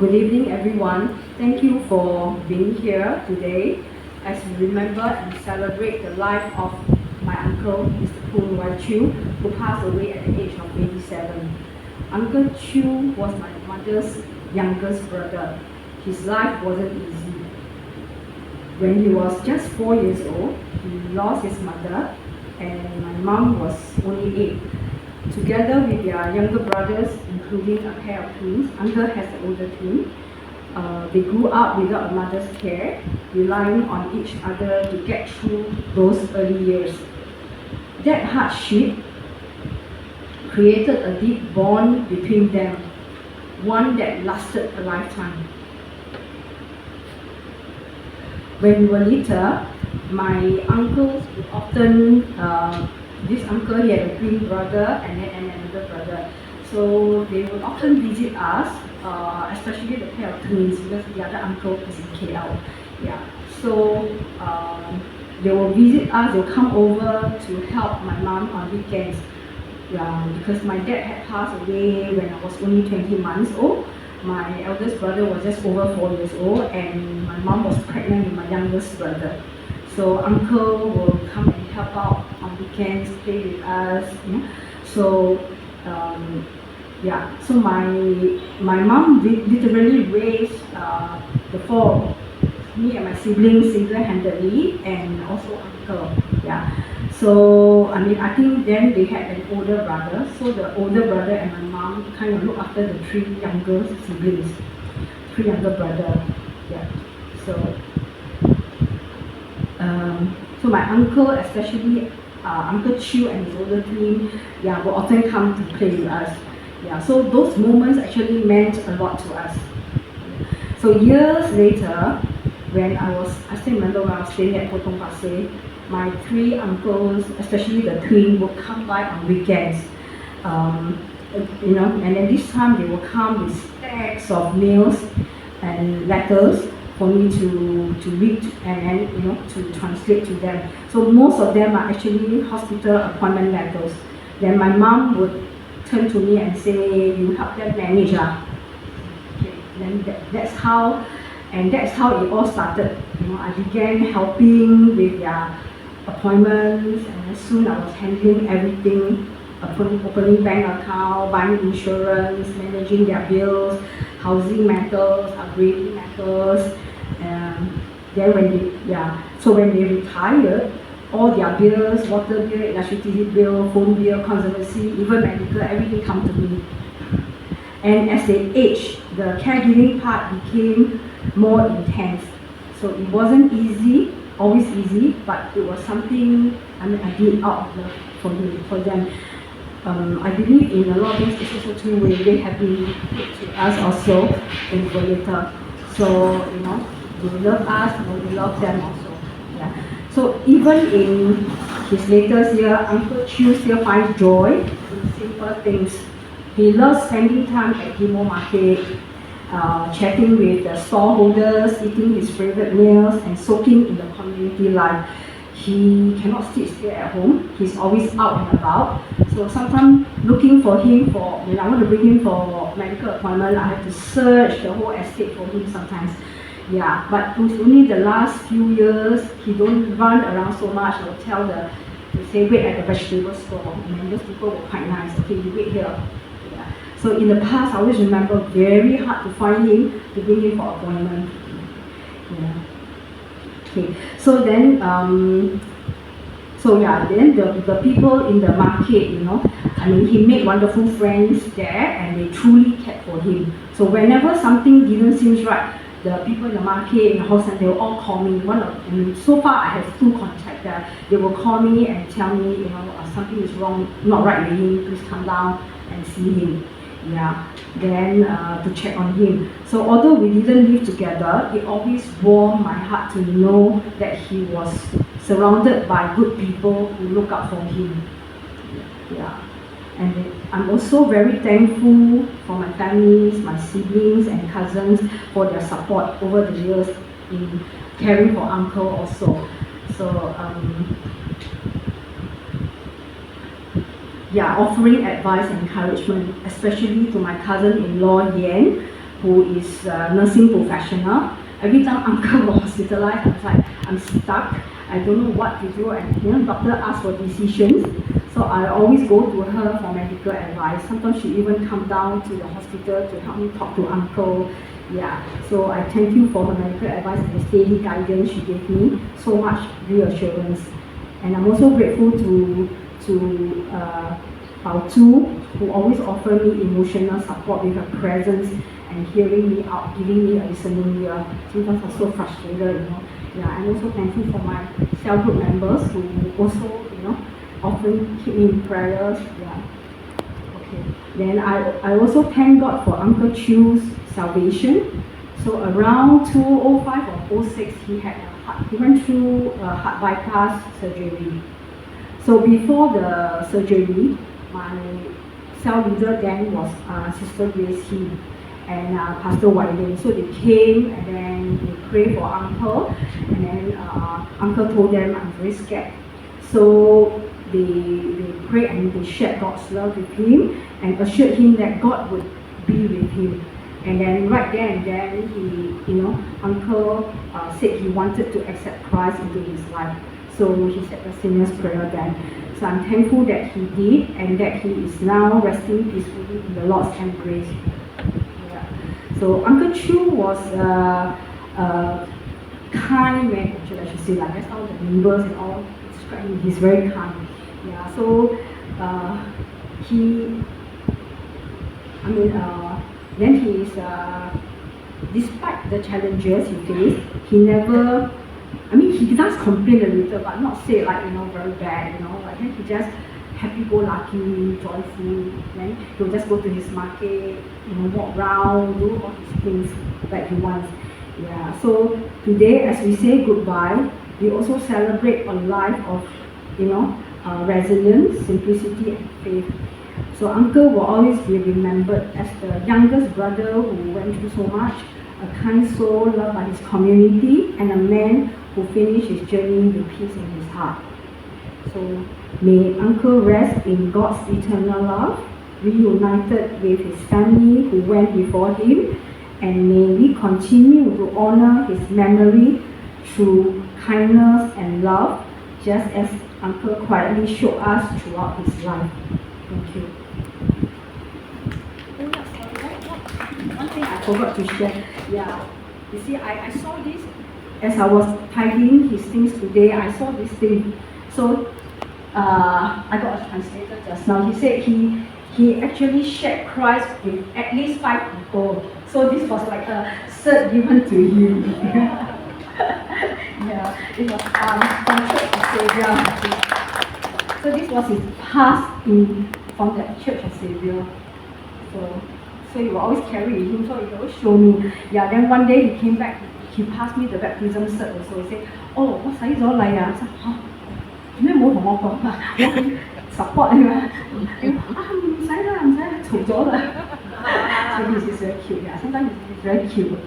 Good evening, everyone. Thank you for being here today as we remember and celebrate the life of my uncle, Mr. Poon who passed away at the age of 87. Uncle Chu was my mother's youngest brother. His life wasn't easy. When he was just 4 years old, he lost his mother and my mom was only 8. Together with their younger brothers, including a pair of twins, Uncle has an older twin. They grew up without a mother's care, relying on each other to get through those early years. That hardship created a deep bond between them, one that lasted a lifetime. When we were little, my uncles would often this uncle, he had a twin brother and then another brother. So they would often visit us, especially the pair of twins, because the other uncle is in KL. Yeah. So they will visit us, they'll come over to help my mom on weekends. Because my dad had passed away when I was only 20 months old. My eldest brother was just over 4 years old and my mom was pregnant with my youngest brother. So uncle will come and help out on weekends, play with us. So so my mom literally raised the four, me and my siblings single-handedly, and also uncle. Yeah. So I think then they had an older brother. So the older brother and my mom kind of look after the three younger siblings, three younger brother. Yeah. So my uncle, especially Uncle Chu and his older twin, will often come to play with us. So those moments actually meant a lot to us. So years later, when I still remember when I was staying at Potong Pasir, my three uncles, especially the twin, would come by on weekends. And then this time they will come with stacks of mails and letters for me to read and to translate to them. So most of them are actually hospital appointment letters. Then my mom would turn to me and say, "You help them manage." Okay. Then that's how it all started. I began helping with their appointments, and soon I was handling everything. Opening bank account, buying insurance, managing their bills, housing matters, upgrading matters. Then when they retired, all their bills, water bill, electricity bill, phone bill, conservancy, even medical, everything come to me. And as they aged, the caregiving part became more intense. So it wasn't always easy, but it was something I did out of love for them. I believe in a lot of things, it's also true they have been good to us also in later. So, they love us, we love them also. Yeah. So even in his latest year, Uncle Chu still finds joy in simple things. He loves spending time at Gimo Market, chatting with the stallholders, eating his favorite meals, and soaking in the community life. He cannot sit still at home. He's always out and about. So sometimes looking for him when I want to bring him for medical appointment, I have to search the whole estate for him sometimes. Yeah, but it was only the last few years, he don't run around so much. I will say wait at the vegetable store. And those people were quite nice. Okay, you wait here. Yeah. So in the past, I always remember very hard to find him, to bring him for appointment. Yeah. Okay, so then, then the people in the market, he made wonderful friends there and they truly cared for him. So whenever something didn't seem right, the people in the market, in the house, they will all call me. So far I have 2 contacts there. They will call me and tell me, something is wrong, not right with him, please come down and see him. Yeah, then to check on him. So although we didn't live together, it always warmed my heart to know that he was surrounded by good people who look out for him. Yeah, and I'm also very thankful for my families, my siblings and cousins for their support over the years in caring for Uncle also. So offering advice and encouragement, especially to my cousin-in-law Yan, who is a nursing professional. Every time uncle was hospitalized, I was like, I'm stuck. I don't know what to do, and doctor asked for decisions. So I always go to her for medical advice. Sometimes she even come down to the hospital to help me talk to uncle. Yeah, so I thank you for her medical advice and the steady guidance she gave me. So much reassurance. And I'm also grateful to Bao Zhu, who always offer me emotional support with her presence and hearing me out, giving me a listening ear. Sometimes I'm so frustrated, Yeah, I'm also thankful for my cell group members who also, often keep me in prayers. Yeah. Okay. Then I also thank God for Uncle Chew's salvation. So around 2005 or 2006, he went through a heart bypass surgery. So before the surgery, my cell leader then was Sister Grace He and Pastor Wiley. So they came and then they prayed for Uncle, and then Uncle told them, I'm very scared. So they prayed and they shared God's love with him and assured him that God would be with him. And then right there and then Uncle said he wanted to accept Christ into his life. So he said the sinner's prayer then. So I'm thankful that he did and that he is now resting peacefully in the Lord's embrace. Yeah. So Uncle Chew was a kind man, actually I should say, like that's how the neighbors and all describe him. He's very kind. Yeah. So then he is, despite the challenges he faced, he does complain a little, but not say like, very bad, like he just happy-go-lucky, joyful, then he'll just go to his market, walk around, do all his things that he wants. Yeah, so today as we say goodbye, we also celebrate a life of, resilience, simplicity and faith. So Uncle will always be remembered as the youngest brother who went through so much, a kind soul loved by his community, and a man who finished his journey with peace in his heart. So may Uncle rest in God's eternal love, reunited with his family who went before him, and may we continue to honor his memory through kindness and love, just as Uncle quietly showed us throughout his life. Thank you. One thing I forgot to share. Yeah, you see, I saw this as I was tidying his things today. I saw this thing. So I got a translator just now. He said he actually shared Christ with at least 5 people. So this was like a cert given to him. Yeah, it was from Church of Savior. So this was his pass from the Church of Savior. So he will always carry with him, so he always show me. Yeah, then one day he came back, he passed me the baptism cert also. He said, oh, what size all like I said, huh? 咩冇同我講啊？我 support 你嘛？唔使啦，唔使，嘈咗啦。So this is very cute. Yeah, sometimes it's very cute.